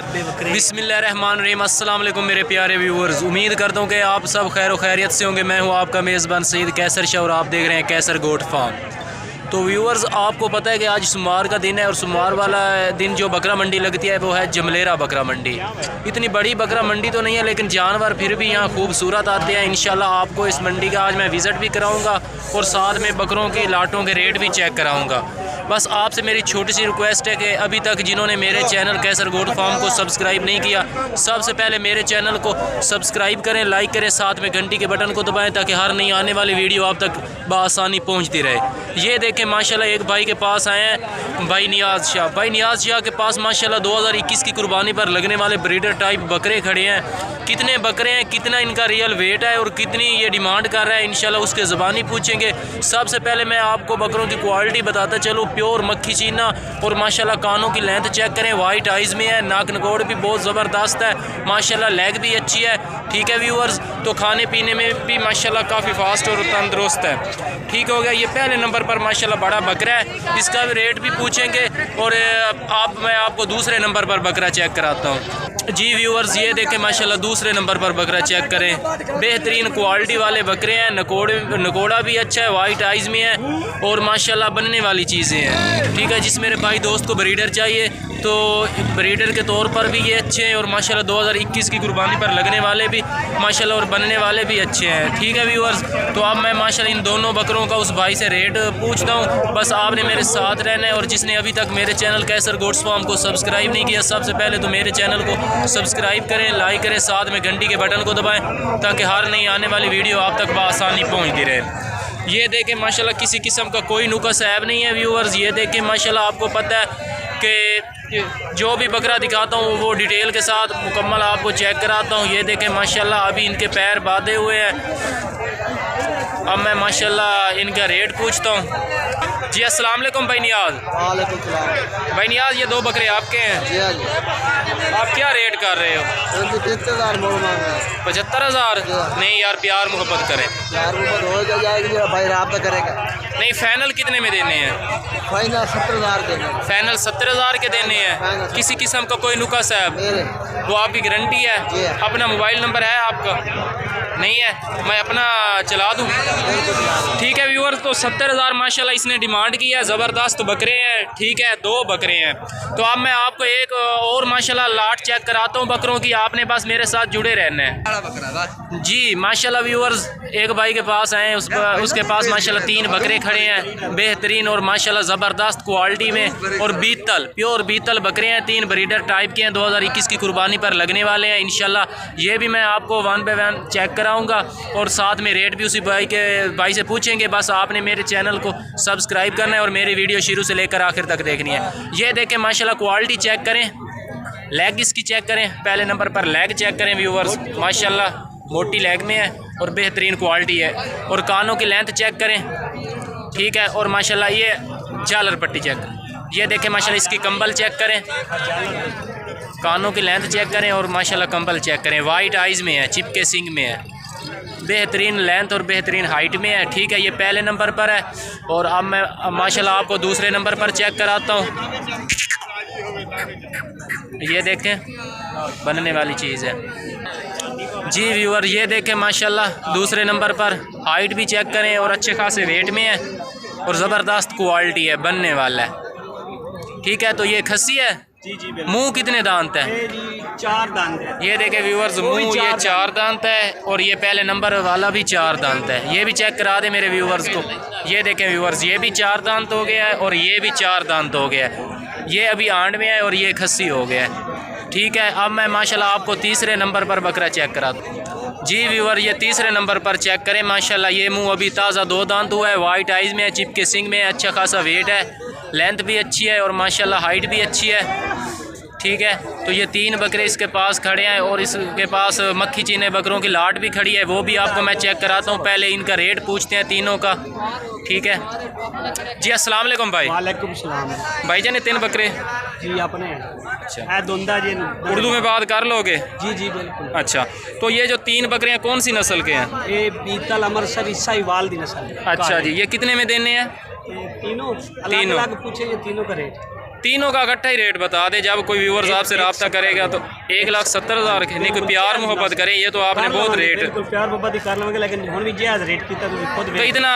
बिस्मिल्लाहिर्रहमानिर्रहीम। अस्सलाम वालेकुम मेरे प्यारे व्यूअर्स, उम्मीद करता हूँ कि आप सब खैर खैरियत से होंगे। मैं हूँ आपका मेज़बान सईद कैसर शाह और आप देख रहे हैं कैसर गोट फार्म। तो व्यूअर्स, आपको पता है कि आज सोमवार का दिन है और सोमवार वाला दिन जो बकरा मंडी लगती है वो है जमलेरा बकरा मंडी। इतनी बड़ी बकरा मंडी तो नहीं है, लेकिन जानवर फिर भी यहाँ खूबसूरत आते हैं। इंशाल्लाह आपको इस मंडी का आज मैं विज़िट भी कराऊँगा और साथ में बकरों की लाटों के रेट भी चेक कराऊँगा। बस आपसे मेरी छोटी सी रिक्वेस्ट है कि अभी तक जिन्होंने मेरे चैनल कैसर गोट फार्म को सब्सक्राइब नहीं किया, सबसे पहले मेरे चैनल को सब्सक्राइब करें, लाइक करें, साथ में घंटी के बटन को दबाएं ताकि हर नई आने वाली वीडियो आप तक बआसानी पहुंचती रहे। ये देखें माशाल्लाह एक भाई के पास आए हैं, भाई नियाज़ शाह। भाई नियाज़ शाह के पास माशाल्लाह 2021 की कुर्बानी पर लगने वाले ब्रीडर टाइप बकरे खड़े हैं। कितने बकरे हैं, कितना इनका रियल वेट है और कितनी ये डिमांड कर रहा है, इंशाल्लाह उसके ज़बानी पूछेंगे। सबसे पहले मैं आपको बकरों की क्वालिटी बताता चलूँ। प्योर मक्खी चीना और माशाल्लाह कानों की लेंथ चेक करें, वाइट आइज़ में है, नाक नकोड़ भी बहुत ज़बरदस्त है, माशाल्लाह लेग भी अच्छी है। ठीक है व्यूअर्स, तो खाने पीने में भी माशाल्लाह काफ़ी फास्ट और तंदुरुस्त है। ठीक हो गया। ये पहले नंबर पर माशाल्लाह बड़ा बकरा है, इसका भी रेट भी पूछेंगे और मैं आपको दूसरे नंबर पर बकरा चेक कराता हूँ। जी व्यूअर्स, ये देखें माशाल्लाह दूसरे नंबर पर बकरा चेक करें। बेहतरीन क्वालिटी वाले बकरे हैं, नकोड़ा भी अच्छा है, वाइट आइज़ में है और माशाल्लाह बनने वाली चीज़ें हैं। ठीक है, जिस मेरे भाई दोस्त को ब्रीडर चाहिए तो ब्रीडर के तौर पर भी ये अच्छे हैं और माशाल्लाह 2021 की कुर्बानी पर लगने वाले भी माशाल्लाह और बनने वाले भी अच्छे हैं। ठीक है व्यूअर्स, तो अब मैं माशाल्लाह इन दोनों बकरों का उस भाई से रेट पूछता हूँ। बस आपने मेरे साथ रहना है और जिसने अभी तक मेरे चैनल कैसर गोट्स फार्म को सब्सक्राइब नहीं किया, सबसे पहले तो मेरे चैनल को सब्सक्राइब करें, लाइक करें, साथ में घंटी के बटन को दबाएँ ताकि हर नई आने वाली वीडियो आप तक बआसानी पहुँचती रहे। ये देखें माशाल्लाह किसी किस्म का कोई नुक्स ऐब नहीं है व्यूअर्स। ये देखें माशाल्लाह आपको पता है कि जो भी बकरा दिखाता हूँ वो डिटेल के साथ मुकम्मल आपको चेक कराता हूँ। ये देखें माशाल्लाह अभी इनके पैर बांधे हुए हैं। अब मैं माशाल्लाह इनका रेट पूछता हूँ। जी अस्सलाम वालेकुम भाई नियाज़। वालेकुम सलाम। भाई नियाज़, ये दो बकरे आपके हैं? जी हाँ जी। आप क्या रेट कर रहे हो? 75,000 नहीं यार, प्यार मोहब्बत करें यार, हो जाएगी भाई, रब्ता करेगा। नहीं, फाइनल कितने में देने हैं? फाइनल 70,000 देने। फाइनल 70,000 के देने हैं। किसी किस्म का कोई नुक्स है वो आपकी गारंटी है? अपना मोबाइल नंबर है आपका? नहीं है, मैं अपना चला दूँ? ठीक है व्यूअर्स, तो 70,000 माशाल्लाह इसने डिमांड की है। ज़बरदस्त बकरे हैं। ठीक है, दो बकरे हैं। तो अब मैं आपको एक और माशाल्लाह लाट चेक कराता हूँ बकरों की। आपने बस मेरे साथ जुड़े रहना है। जी माशाल्लाह व्यूअर्स, एक भाई के पास आए, उसके पास माशाल्लाह 3 बकरे खड़े हैं बेहतरीन और माशाल्लाह ज़बरदस्त क्वालिटी में और बीतल, प्योर बीतल बकरे हैं। 3 ब्रीडर टाइप के हैं, 2021 की कुर्बानी पर लगने वाले हैं। इंशाल्लाह ये भी मैं आपको 1 बाय 1 चेक कराऊंगा और साथ में रेट भी उसी भाई से पूछेंगे। बस आपने मेरे चैनल को सब्सक्राइब करना है और मेरी वीडियो शुरू से लेकर आखिर तक देखनी है। ये देखें माशाल्लाह क्वालिटी चेक करें, लेग इसकी चेक करें। पहले नंबर पर लेग चेक करें व्यूअर्स, माशाल्लाह मोटी लेग में है और बेहतरीन क्वालिटी है। और कानों की लेंथ चेक करें। ठीक है, और माशाल्लाह ये झालर पट्टी चेक करें। ये देखें माशाल्लाह इसकी कंबल चेक करें, कानों की लेंथ चेक करें और माशाल्लाह कंबल चेक करें। वाइट आइज़ में है, चिपके सिंग में है, बेहतरीन लेंथ और बेहतरीन हाइट में है। ठीक है, ये पहले नंबर पर है और अब मैं माशाल्लाह आपको दूसरे नंबर पर चेक कराता हूँ। ये देखें बनने वाली चीज़ है। जी व्यूअर, ये देखें माशाल्लाह दूसरे नंबर पर हाइट भी चेक करें और अच्छे खासे वेट में है और ज़बरदस्त क्वालिटी है, बनने वाला है। ठीक है, तो ये खस्सी है। जी जी। मुंह कितने दांत है? 4 दांत है। ये देखें व्यूअर्स, मुंह ये 4 दांत है और ये पहले नंबर वाला भी 4 दांत है। ये भी चेक करा दे मेरे व्यूअर्स को। ये देखें व्यूअर्स, ये भी 4 दांत हो गया है और ये भी 4 दांत हो गया है। ये अभी आंड में है और ये खस्सी हो गया है। ठीक है, अब मैं माशाल्लाह आपको तीसरे नंबर पर बकरा चेक करा दूँ। जी व्यूअर, ये तीसरे नंबर पर चेक करें। माशाल्लाह ये मुंह अभी ताज़ा 2 दांत हुआ है, वाइट आइज़ में है, चिपके सिंग में है, अच्छा खासा वेट है, लेंथ भी अच्छी है और माशाल्लाह हाइट भी अच्छी है। ठीक है, तो ये 3 बकरे इसके पास खड़े हैं और इसके पास मक्खी चीने बकरों की लाट भी खड़ी है, वो भी आपको मैं चेक कराता हूँ। पहले इनका रेट पूछते हैं तीनों का। ठीक है जी, अस्सलाम वालेकुम भाई। वालेकुम सलाम। भाईजान ये 3 बकरे जी अपने अच्छा है दोंदा जी। उर्दू में बात कर लोगे? जी जी बिल्कुल। अच्छा, तो ये जो 3 बकरे हैं कौन सी नस्ल के हैं? ये बीतल अमृतसर साहिवाल दी नस्ल। अच्छा जी, ये कितने में देने हैं? तीनों अलग अलग पूछे, ये तीनों का रेट तीनों का इकट्ठा ही रेट बता दे, जब कोई व्यूअर्स आपसे रब्ता करेगा तो 1,70,000 नहीं, कोई प्यार मोहब्बत करें, ये तो आपने बहुत रेट बिल्कुल प्यार मोहब्बत ही कर लेंगे, लेकिन हम भी जायज़ रेट किया तो खुद तो इतना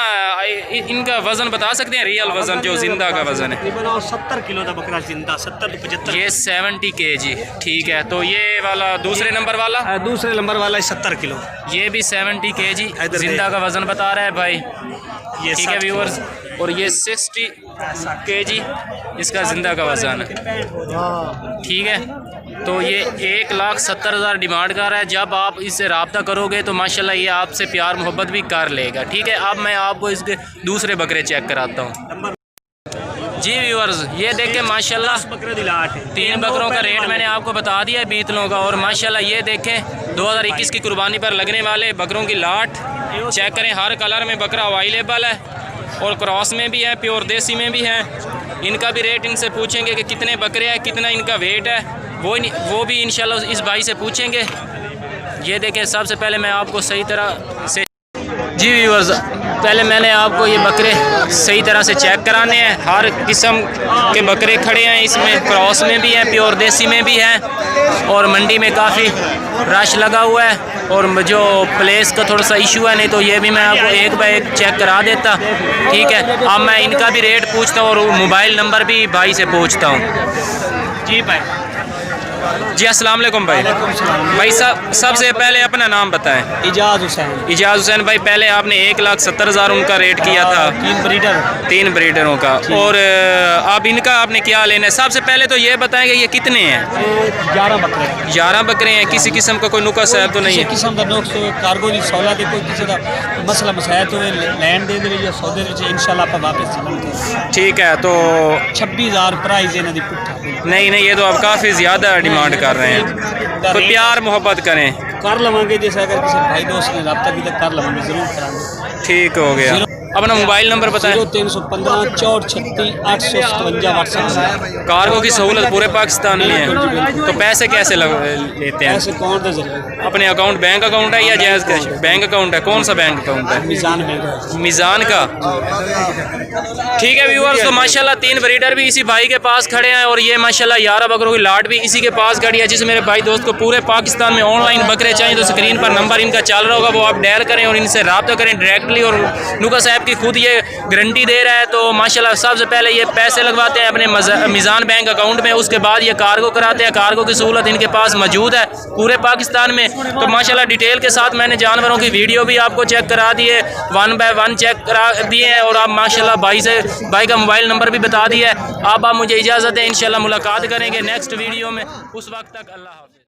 इनका वजन बता सकते हैं, रियल वजन जो जिंदा का वजन है? तकरीबन 70 किलो का बकरा जिंदा, 70 to 75। ये 70 kg, ठीक है। तो ये वाला दूसरे नंबर वाला, दूसरे नंबर वाला 70 किलो, ये भी 70 kg जिंदा का वजन बता रहा है भाई, ये ठीक है व्यूअर्स। और ये 60 kg इसका जिंदा का वजन है, ठीक है। तो ये 1,70,000 डिमांड कर रहा है। जब आप इससे रब्ता करोगे तो माशाल्लाह ये आपसे प्यार मोहब्बत भी कर लेगा, ठीक है। अब मैं आपको इसके दूसरे बकरे चेक कराता हूँ। जी व्यूअर्स, ये देखें माशाल्लाह बकरे दी लाट है। 3 बकरों का रेट मैंने आपको बता दिया है बीतलों का। और माशाल्लाह ये देखें 2021 की कुर्बानी पर लगने वाले बकरों की लाट चेक करें, हर कलर में बकरा अवेलेबल है और क्रॉस में भी है, प्योर देसी में भी है। इनका भी रेट इनसे पूछेंगे कि कितने बकरे हैं, कितना इनका वेट है, वो भी इंशाल्लाह इस भाई से पूछेंगे। ये देखें, सबसे पहले मैं आपको सही तरह से, जी व्यूअर्स, पहले मैंने आपको ये बकरे सही तरह से चेक कराने हैं। हर किस्म के बकरे खड़े हैं इसमें, क्रॉस में भी हैं, प्योर देसी में भी हैं। और मंडी में काफ़ी रश लगा हुआ है और जो प्लेस का थोड़ा सा इशू है, नहीं तो ये भी मैं आपको एक बार एक चेक करा देता, ठीक है। अब मैं इनका भी रेट पूछता हूँ और मोबाइल नंबर भी भाई से पूछता हूँ। जी भाई, जी अस्सलाम वालेकुम भाई। भाई साहब, सबसे पहले अपना नाम बताएं। इजाज़ हुसैन। इजाज़ हुसैन भाई, पहले आपने 1,70,000 उनका रेट किया था, 3 ब्रीडरों का, और अब इनका आपने क्या लेना है? सबसे पहले तो ये बताएं कि ये कितने हैं? 11 बकरे। 11 बकरे हैं। किसी किस्म का कोई नुकस है तो नहीं है? किस्म का नुकस कार्गो की सहूलत है, कोई किसी का मसला मसायत हो लैंड दे दे या सौदे इंशाल्लाह आप वापस चलेंगे, ठीक है। तो 26,000 प्राइस है ना पुट्ठा। नहीं, ये तो आप काफ़ी ज़्यादा डिमांड कर रहे हैं, तो प्यार मोहब्बत करें, कर लवेंगे। जैसे अगर किसी भाई दोस्त ने रब्ता की तो कर लवेंगे, जरूर कराएंगे। ठीक हो गया। अपना मोबाइल नंबर बताएं। 0315 6436 857 व्हाट्सएप। कार्गो की सहूलत पूरे पाकिस्तान में है, तो पैसे कैसे लेते हैं? ऐसे अकाउंट के जरिए। अपने अकाउंट, बैंक अकाउंट है या जायज़ कैश? बैंक अकाउंट है। कौन सा बैंक अकाउंट है? मीज़ान का, ठीक है व्यूअर्स। तो माशाल्लाह 3 ब्रीडर भी इसी भाई के पास खड़े हैं और ये माशाल्लाह 11 बकरों की लाट भी इसी के पास खड़ी है। जिस मेरे भाई दोस्त को पूरे पाकिस्तान में ऑनलाइन बकरे चाहिए तो स्क्रीन पर नंबर इनका चल रहा होगा, वो आप डायल करें और इनसे रब्ता करें डायरेक्टली। और नुका साहब की खुद ये गारंटी दे रहा है। तो माशाल्लाह सबसे पहले ये पैसे लगवाते हैं अपने मीज़ान बैंक अकाउंट में, उसके बाद ये कार्गो कराते हैं। कार्गो की सहूलत इनके पास मौजूद है पूरे पाकिस्तान में। तो माशाल्लाह डिटेल के साथ मैंने जानवरों की वीडियो भी आपको चेक करा दी है, 1 बाय 1 चेक करा दिए हैं। और आप माशाल्लाह भाई का मोबाइल नंबर भी बता दिया है। आप मुझे इजाज़त है, इंशाल्लाह मुलाकात करेंगे नेक्स्ट वीडियो में। उस वक्त तक अल्लाह हाफ़िज़।